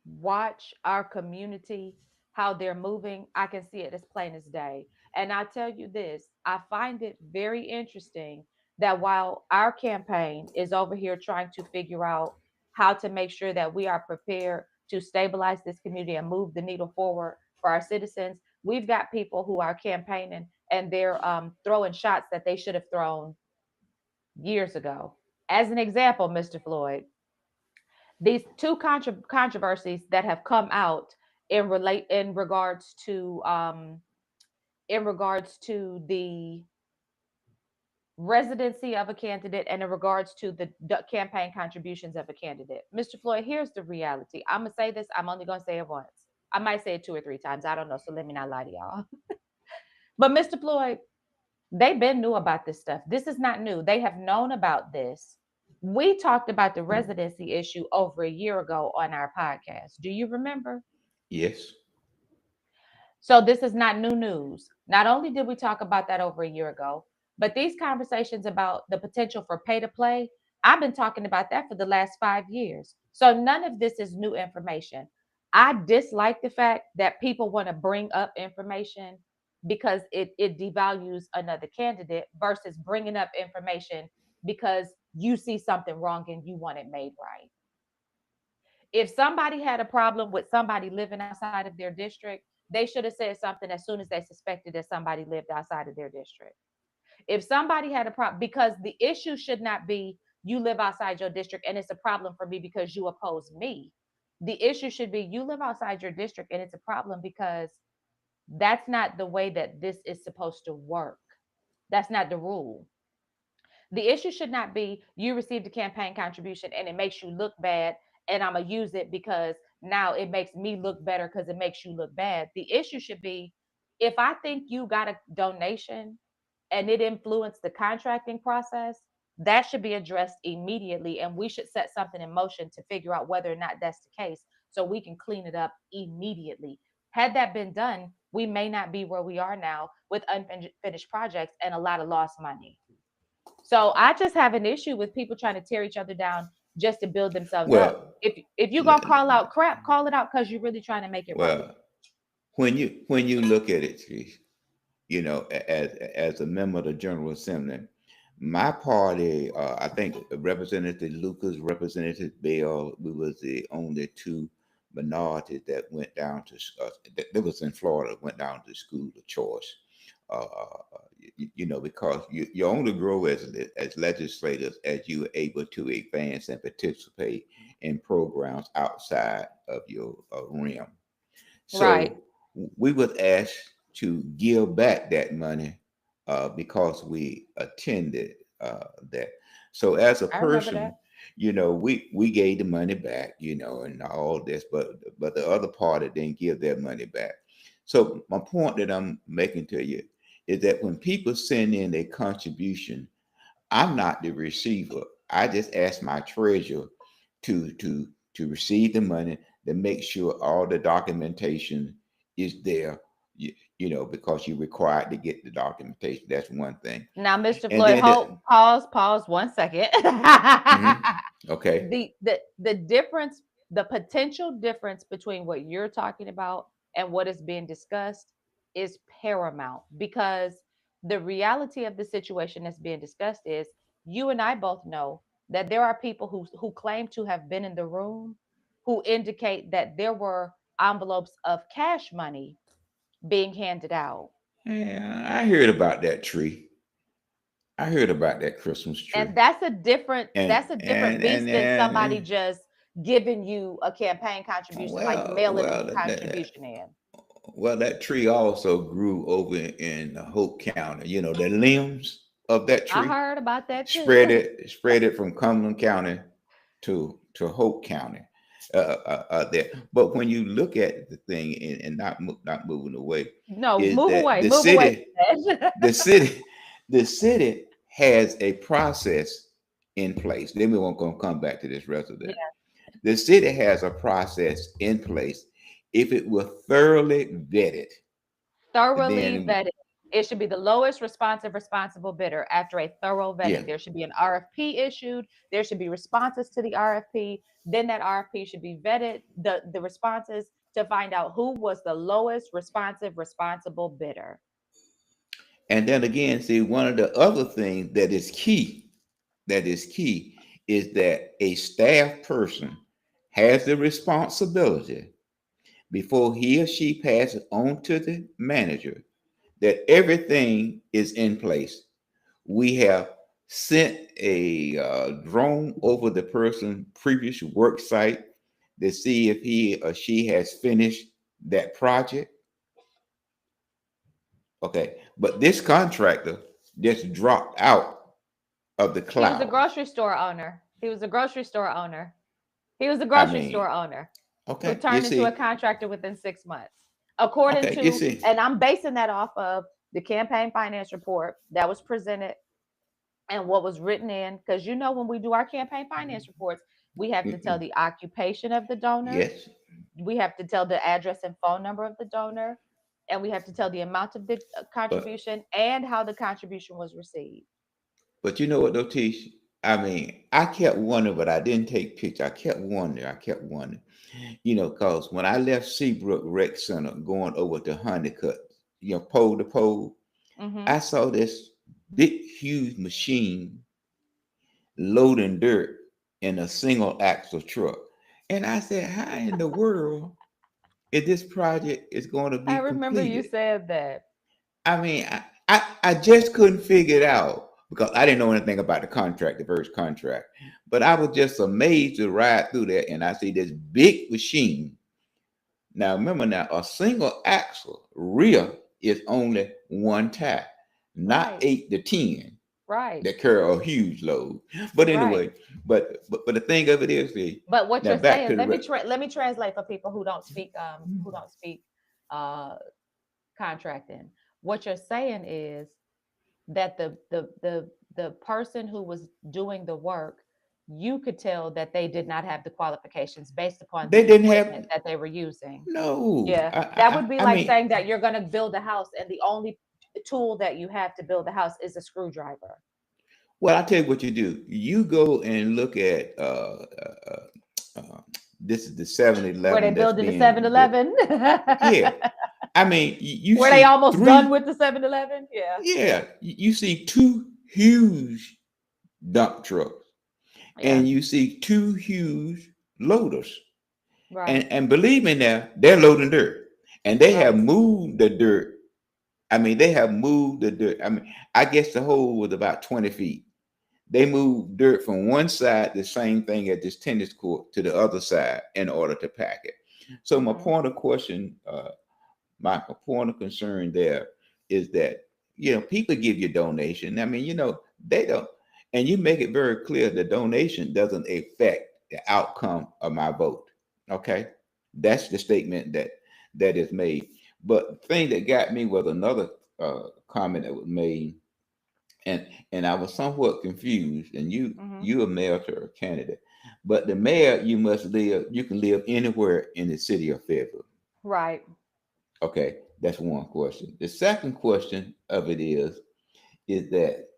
watch our community, how they're moving, I can see it as plain as day. And I tell you this, I find it very interesting that while our campaign is over here trying to figure out how to make sure that we are prepared to stabilize this community and move the needle forward for our citizens, we've got people who are campaigning and they're throwing shots that they should have thrown years ago. As an example, Mr. Floyd, these two controversies that have come out in regards to the residency of a candidate and in regards to the campaign contributions of a candidate. Mr. Floyd, here's the reality. I'm gonna say this. I'm only gonna say it once. I might say it two or three times. I don't know. So let me not lie to y'all. But Mr. Floyd, they've been knew about this stuff. This is not new. They have known about this. We talked about the residency issue over a year ago on our podcast. Do you remember? Yes. So this is not new news. Not only did we talk about that over a year ago, but these conversations about the potential for pay to play, I've been talking about that for the last 5 years. So none of this is new information. I dislike the fact that people want to bring up information because it devalues another candidate versus bringing up information because you see something wrong and you want it made right. If somebody had a problem with somebody living outside of their district, they should have said something as soon as they suspected that somebody lived outside of their district. If somebody had a problem, because the issue should not be you live outside your district and it's a problem for me because you oppose me. The issue should be you live outside your district and it's a problem because that's not the way that this is supposed to work. That's not the rule. The issue should not be you received a campaign contribution and it makes you look bad, and I'm going to use it because now it makes me look better because it makes you look bad. The issue should be if I think you got a donation and it influenced the contracting process, that should be addressed immediately. And we should set something in motion to figure out whether or not that's the case so we can clean it up immediately. Had that been done, we may not be where we are now with unfinished projects and a lot of lost money. So I just have an issue with people trying to tear each other down just to build themselves up. Well, If you're le- gonna call out crap, call it out because you're really trying to make it right. well, when you look at it, Chief, as a member of the General Assembly, my party, I think Representative Lucas, Representative Bell, we was the only two minorities that went down to that was in Florida, went down to school of choice. Because you only grow as legislators as you are able to advance and participate in programs outside of your realm. Right. So we was asked to give back that money because we attended that. So as a I remember person, that. we gave the money back, and all this, but the other party didn't give their money back. So my point that I'm making to you is that when people send in a contribution, I'm not the receiver. I just ask my treasurer to receive the money, to make sure all the documentation is there. Because you're required to get the documentation. That's one thing. Now, Mr. And Floyd, then hold, pause 1 second. mhm, okay, The difference, the potential difference between what you're talking about and what is being discussed is paramount because the reality of the situation that's being discussed is you and I both know that there are people who claim to have been in the room who indicate that there were envelopes of cash money being handed out. yeah, I heard about that tree. I heard about that Christmas And tree. And that's a different beast than somebody just giving you a campaign contribution, like well, mailing a well, contribution in. that tree also grew over in Hope County. The limbs of that I tree heard about that spread too. it spread it from Cumberland County to Hope County. There, but when you look at the thing and not moving away, No, is move that away, move away from that. the city, the city has a process in place. Then we won't gonna come back to this rest of Yeah, that. The city has a process in place. If it were thoroughly vetted, thoroughly then vetted. It should be the lowest responsive responsible bidder after a thorough yeah, vetting. There should be an RFP issued. There should be responses to the RFP. Then that RFP should be vetted, the responses to find out who was the lowest responsive responsible bidder. And then again, see, one of the other things that is key, is that a staff person has the responsibility before he or she passes on to the manager that everything is in place. We have sent a drone over the person's previous work site to see if he or she has finished that project. Okay, but this contractor just dropped out of the He was a cloud. grocery store owner. He was a grocery store owner. He was a I grocery mean, store owner who okay, you turned into a see, contractor within 6 months. According okay, you to, see, and I'm basing that off of the campaign finance report that was presented and what was written in, because when we do our campaign finance reports, we have to tell mm-mm, the occupation of the donor, yes, we have to tell the address and phone number of the donor, and we have to tell the amount of the but contribution and how the contribution was received. but you know what though, Tish? I mean, I kept wondering, but I didn't take pictures. I kept wondering, because when I left Seabrook Rec Center going over to Honeycutt, pole to pole, Mm-hmm. I saw this big, huge machine loading dirt in a single axle truck. And I said, how in the world is this project is going to I be remember you completed? said that. I mean, I just couldn't figure it out because I didn't know anything about the contract, the first contract. But I was just amazed to ride through there and I see this big machine. Now remember now, a single axle rear is only one tire, not Right, 8 to 10 right, that carry a huge load. But right. anyway, but the thing of it is, But what now you're back to saying, the let me translate for people who don't speak uh contracting. What you're saying is that the person who was doing the work, you could tell that they did not have the qualifications based upon they the didn't equipment have that they were using. no. Yeah, that would be I like mean, saying that you're going to build a house and the only tool that you have to build a house is a screwdriver. well, I tell you what you do. You go and look at uh, this is the Were they 7-Eleven that's building the being built. 7-Eleven? Yeah, I mean, you Were they see almost done three. with the 7-Eleven? Yeah. Yeah, you see two huge dump trucks, Yeah. and you see two huge loaders. Right. And believe me, now they're loading dirt, and they have Right. moved the dirt. I mean, they have moved the dirt. I mean, I guess the hole was about 20 feet. They moved dirt from one side, the same thing at this tennis court, to the other side in order to pack it. So my Hmm. point of question, my point of concern there is that people give you donation. I mean, they don't, and you make it very clear the donation doesn't affect the outcome of my vote. Okay, that's the statement that is made. But the thing that got me was another comment that was made, and I was somewhat confused. And Hmm. you a mayor to a candidate, but the mayor you can live anywhere in the city of Fayetteville. Right. Okay, that's one question. The second question of it is that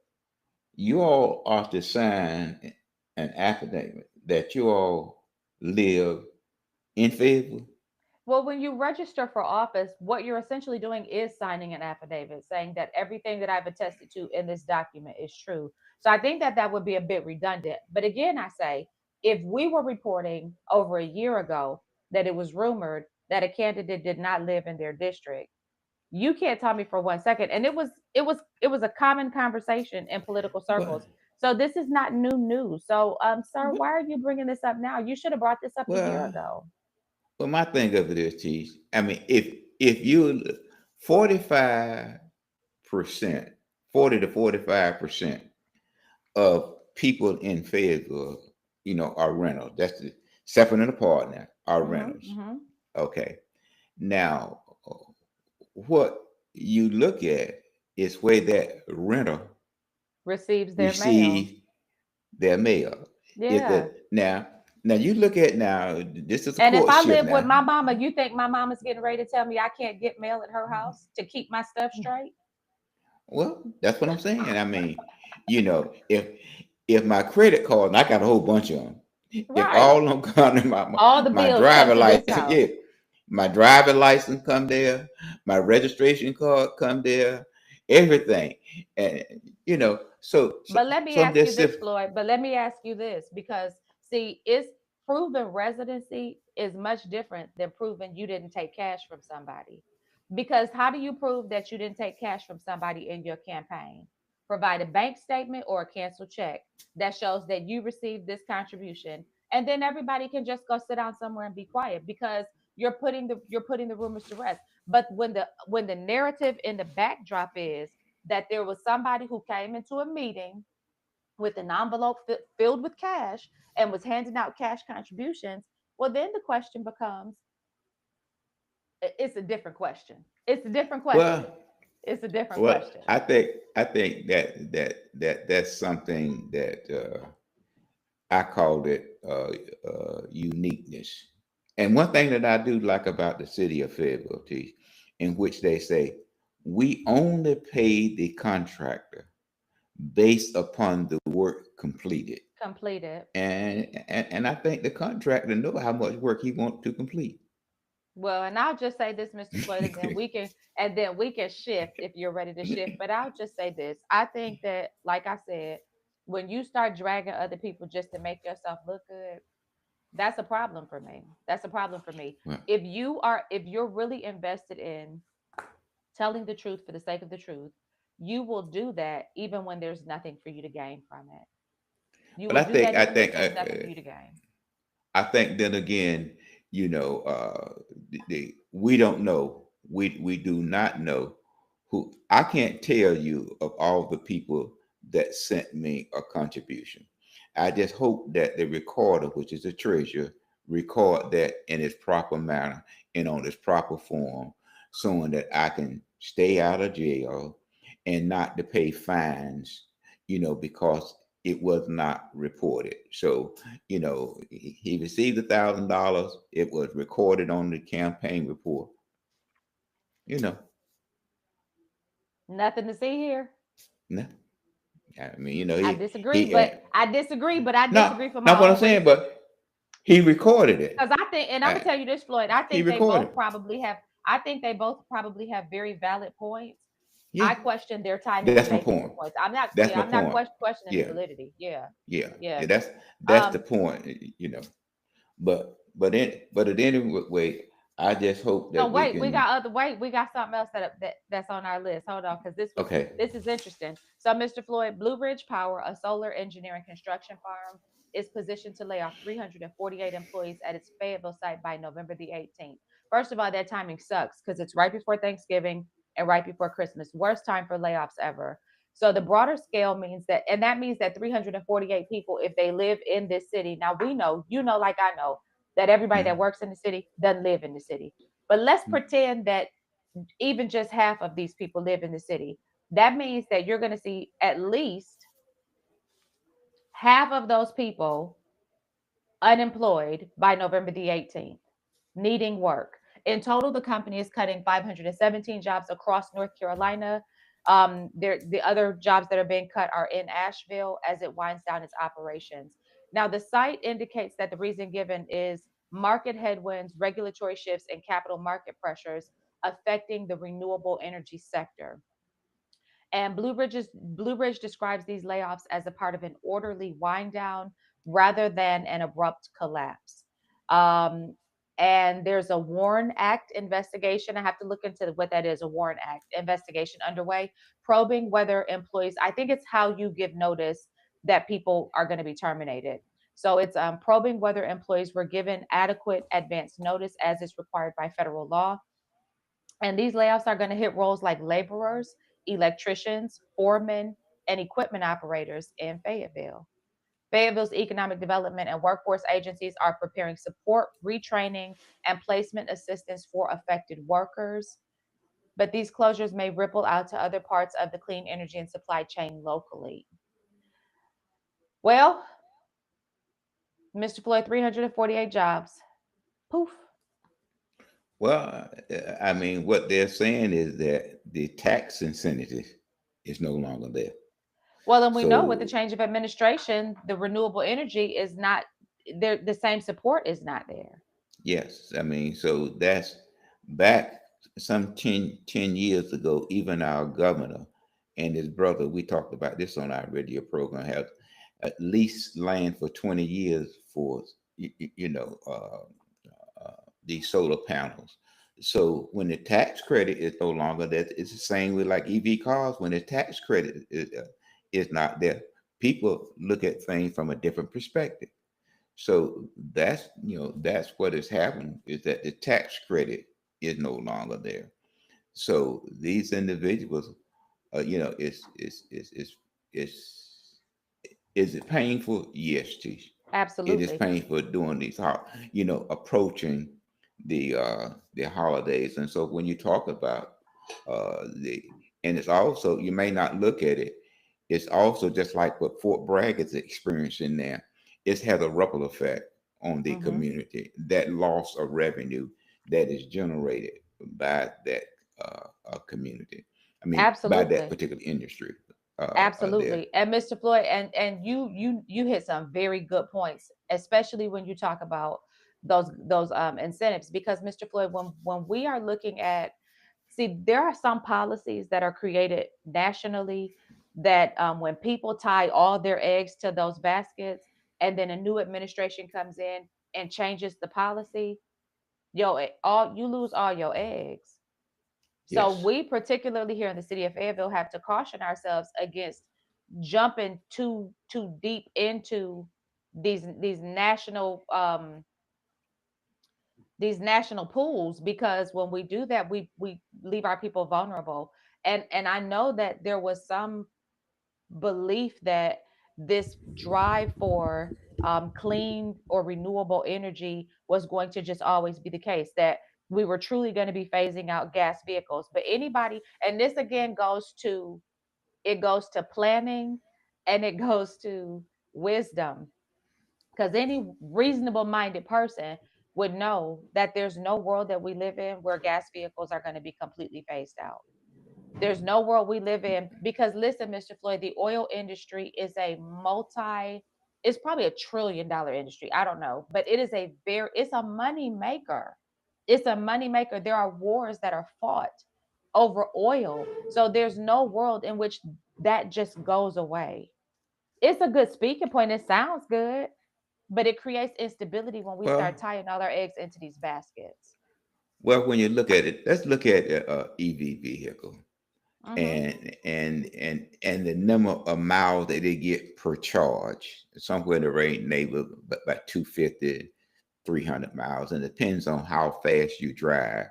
you all are to sign an affidavit that you all live in Fayetteville. Well, when you register for office, what you're essentially doing is signing an affidavit saying that everything that I've attested to in this document is true. So I think that that would be a bit redundant. But again, I say, if we were reporting over a year ago that it was rumored that a candidate did not live in their district, you can't tell me for 1 second. And it was a common conversation in political Well, circles. So this is not new news. So, sir, well, why are you bringing this up now? You should have brought this up a year well, ago. well, my thing of it is, Chief. I mean, if you 45%, 40 to 45% of people in Fayetteville, are rentals. That's the separate and apart now, are Hmm. rentals. Hmm. Okay. Now, what you look at is where that renter Receives their mail. receives their mail. Is Yeah. that now you look at now, this is a And if I courtship live with now. my mama, you think my mama's getting ready to tell me I can't get mail at her house to keep my stuff straight? Well, that's what I'm saying. I mean, if my credit card, and I got a whole bunch of them, if Right. all of them come to my All the my bills come driver to this license, house. yeah, my driver license come there, my registration card come there, everything, and so But let me some ask you this this, Floyd. But let me ask you this, because see, it's proven residency is much different than proving you didn't take cash from somebody. Because how do you prove that you didn't take cash from somebody in your campaign? Provide a bank statement or a canceled check that shows that you received this contribution, and then everybody can just go sit down somewhere and be quiet because you're putting the rumors to rest. But when the narrative in the backdrop is that there was somebody who came into a meeting with an envelope filled with cash and was handing out cash contributions, well, then the question becomes, it's a different question. It's a different question. well, It's a different well, question. I think that's something that I called it uniqueness. And one thing that I do like about the city of Fayetteville, T, in which they say we only pay the contractor based upon the work completed. Completed. And I think the contractor know how much work he wants to complete. Well, and I'll just say this, Mr. Floyd, and then we can shift if you're ready to shift. But I'll just say this. I think that, like I said, when you start dragging other people just to make yourself look good, that's a problem for me. That's a problem for me. Well, If you're really invested in telling the truth for the sake of the truth, you will do that even when there's nothing for you to gain from it. You but will I do think that I even if think there's nothing for you to gain. I think then again, we don't know. We do not know who. I can't tell you of all the people that sent me a contribution. I just hope that the recorder, which is the treasurer, record that in its proper manner and on its proper form, so that I can stay out of jail and not to pay fines, because it was not reported. So he received $1,000. It was recorded on the campaign report. You know, Nothing to see here. no, I mean, I he disagree, he. but I disagree, but I No, disagree for not my what I'm own saying, reasons. but he recorded it. Because I think, and I'm Uh, gonna tell you this, Floyd. I he think they recorded both it. probably have. I think they both probably have very valid points. Yeah, I question their timing that's of my making the point. points. I'm not. That's Yeah, my I'm not point. questioning the Yeah, validity. Yeah, yeah, yeah. yeah. That's the Um. point. But at any way, I just hope So that we wait, we can. got other. Wait, we got something else that's on our list. Hold on, because this was Okay. this is interesting. So, Mr. Floyd, Blue Ridge Power, a solar engineering construction firm, is positioned to lay off 348 employees at its Fayetteville site by November the 18th. First of all, that timing sucks because it's right before Thanksgiving and right before Christmas. Worst time for layoffs ever. So the broader scale means that, and that means that 348 people, if they live in this city, now we know, like I know, that everybody that Mm, works in the city doesn't live in the city. But let's mm. pretend that even just half of these people live in the city. That means that you're going to see at least half of those people unemployed by November the 18th, needing work. In total, the company is cutting 517 jobs across North Carolina. The other jobs that are being cut are in Asheville as it winds down its operations. Now, the site indicates that the reason given is market headwinds, regulatory shifts, and capital market pressures affecting the renewable energy sector. And Blue Ridge describes these layoffs as a part of an orderly wind down rather than an abrupt collapse. Um, and there's a WARN Act investigation. I have to look into what that is, a WARN Act investigation underway, probing whether employees, I think it's how you give notice that people are going to be terminated. So it's probing whether employees were given adequate advance notice as is required by federal law. And these layoffs are going to hit roles like laborers, electricians, foremen, and equipment operators in Fayetteville. Fayetteville's economic development and workforce agencies are preparing support, retraining, and placement assistance for affected workers. But these closures may ripple out to other parts of the clean energy and supply chain locally. Well, Mr. Floyd, 348 jobs. Poof. Well, I mean, what they're saying is that the tax incentive is no longer there. Well, and we know with the So change of administration, the renewable energy is not there, the same support is not there. yes, I mean, so that's back some ten years ago. Even our governor and his brother, we talked about this on our radio program, have at least land for 20 years for you know these solar panels. So when the tax credit is no longer that, it's the same with like EV cars. When the tax credit is not there, people look at things from a different perspective. So that's that's what has happened, is that the tax credit is no longer there. So these individuals, it's is it painful? Yes, Tish. It is Absolutely. painful doing these, approaching the holidays. And so when you talk about the, and it's also, you may not look at it, it's also just like what Fort Bragg is experiencing there. It's had a ripple effect on the Hmm. community. That loss of revenue that is generated by that community. I mean, by that Absolutely. particular industry there. Absolutely. And Mr. Floyd, and you hit some very good points, especially when you talk about those incentives, because Mr. Floyd, when we are looking at, see, there are some policies that are created nationally that, when people tie all their eggs to those baskets, and then a new administration comes in and changes the policy, all you lose all your eggs. So Yes. we, particularly here in the city of Fayetteville, have to caution ourselves against jumping too deep into these national pools, because when we do that, we leave our people vulnerable. And I know that there was some belief that this drive for clean or renewable energy was going to just always be the case, that we were truly going to be phasing out gas vehicles. But anybody, and this again goes to planning, and it goes to wisdom, because any reasonable minded person would know that there's no world that we live in where gas vehicles are going to be completely phased out. There's no world we live in, because listen, Mr. Floyd, the oil industry is it's probably $1 trillion industry. I don't know, but it's a money maker. It's a money maker. There are wars that are fought over oil. So there's no world in which that just goes away. It's a good speaking point. It sounds good, but it creates instability when we start Well, tying all our eggs into these baskets. when you look at it, let's look at EV vehicle Mm-hmm. and the number of miles that they get per charge. Somewhere in the range neighborhood about 250, 300 miles, and it depends on how fast you drive.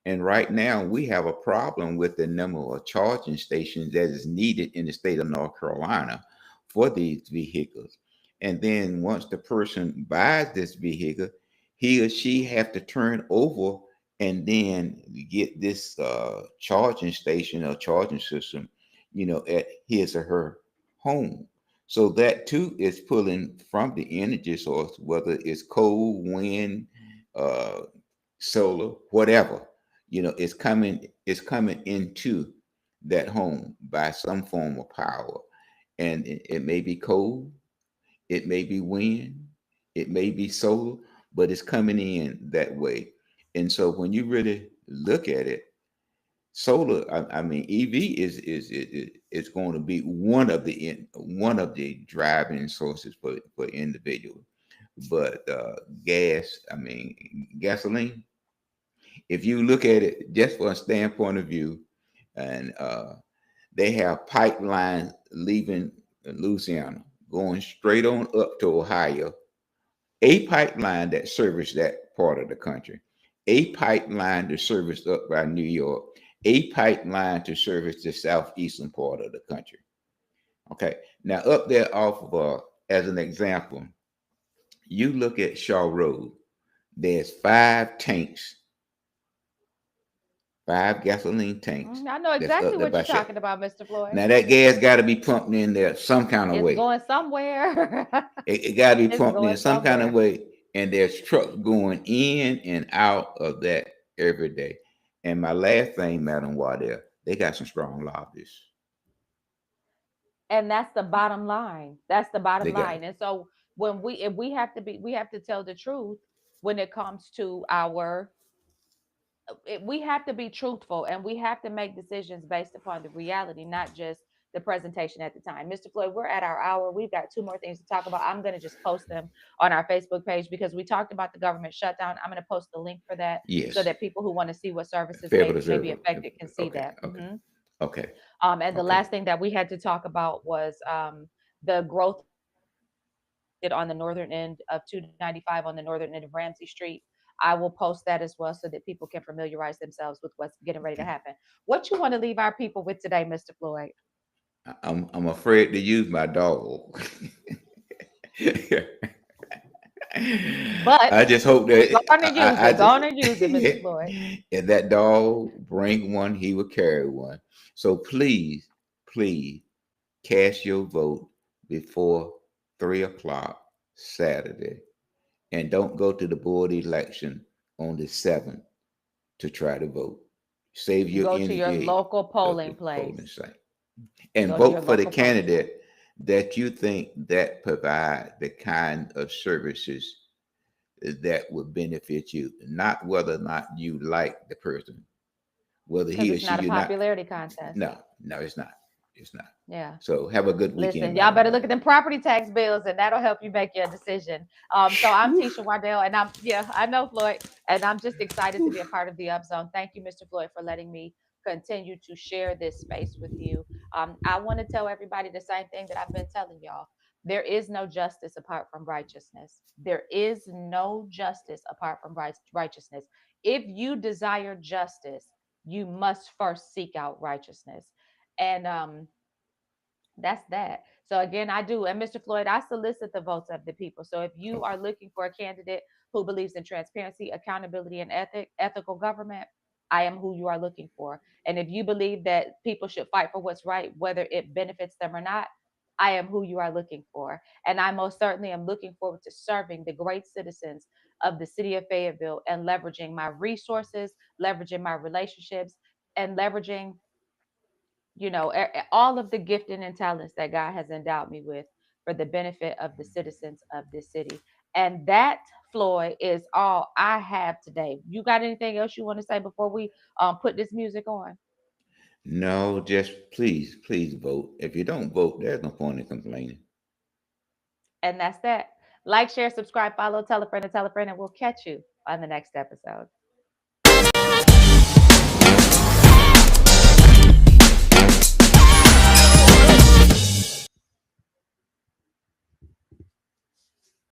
And right now, we have a problem with the number of charging stations that is needed in the state of North Carolina for these vehicles. And then once the person buys this vehicle, he or she have to turn over and then get this charging station or charging system, at his or her home. So that too is pulling from the energy source, whether it's cold, wind, uh, solar, whatever, it's coming into that home by some form of power. And it may be cold, it may be wind, it may be solar, but it's coming in that way. And so when you really look at it, solar, I mean, EV is going to be one of the driving sources for individuals. But gas, I mean, gasoline, if you look at it just from a standpoint of view, and they have pipelines leaving Louisiana, going straight on up to Ohio, a pipeline that service that part of the country, a pipeline to service up by New York, a pipeline to service the southeastern part of the country. Okay, now up there off of, as an example, you look at Shaw Road. There's five gasoline tanks I know that's exactly up there what by you're Shell. talking about, Mr. Floyd. Now that gas got to be pumped in there some kind of It's way. going somewhere. It got to be It's pumped in going some kind of somewhere. way, and there's trucks going in and out of that every day. And my last thing, Madam Waddell, they got some strong lobbyists. And that's the bottom line. That's the bottom They got line. And so when if we have to tell the truth when it comes to our we have to be truthful and we have to make decisions based upon the reality, not just the presentation at the time. Mr. Floyd, we're at our hour. We've got two more things to talk about. I'm going to just post them on our Facebook page because we talked about the government shutdown. I'm going to post the link for that so Yes. that people who want to see what services Federal may Reserve. be affected can see Okay. that. Okay. Okay. And the Okay. last thing that we had to talk about was the growth on the northern end of 295 on the northern end of Ramsey Street. I will post that as well so that people can familiarize themselves with what's getting ready to Okay. happen. What you want to leave our people with today, Mr. Floyd? I'm afraid to use my dog. But I just hope go that on and use I it. Go just on and use it, Mr. Floyd. if that dog bring one, he will carry one. So please, please cast your vote before 3 o'clock Saturday, and don't go to the board election on the 7th to try to vote. Save You your go to your energy local at the polling polling place. site You and go to your vote for the local polling place. candidate that you think that provide the kind of services that would benefit you, not whether or not you like the person, whether Because he or it's she not a you not. popularity contest. No, no, it's not. It's not. Yeah. So have a good weekend, Listen, y'all Madam better look at Mayor. them property tax bills, and that'll help you make your decision. So I'm Whew, Tisha Wardell, and I know Floyd, and I'm just excited to whew. be a part of the Upzone. Thank you, Mr. Floyd, for letting me continue to share this space with you. I want to tell everybody the same thing that I've been telling y'all. There is no justice apart from righteousness. There is no justice apart from righteousness. If you desire justice, you must first seek out righteousness. And that's that. So again, I do. And Mr. Floyd, I solicit the votes of the people. So if you Okay. are looking for a candidate who believes in transparency, accountability, and ethical government, I am who you are looking for. And if you believe that people should fight for what's right, whether it benefits them or not, I am who you are looking for. And I most certainly am looking forward to serving the great citizens of the city of Fayetteville and leveraging my resources, leveraging my relationships, and leveraging all of the gifting and talents that God has endowed me with for the benefit of the citizens of this city. And that, Floyd, is all I have today. You got anything else you want to say before we put this music on? No, just please, please vote. If you don't vote, there's no point in complaining. And that's that. Like, share, subscribe, follow, tell a friend, and we'll catch you on the next episode.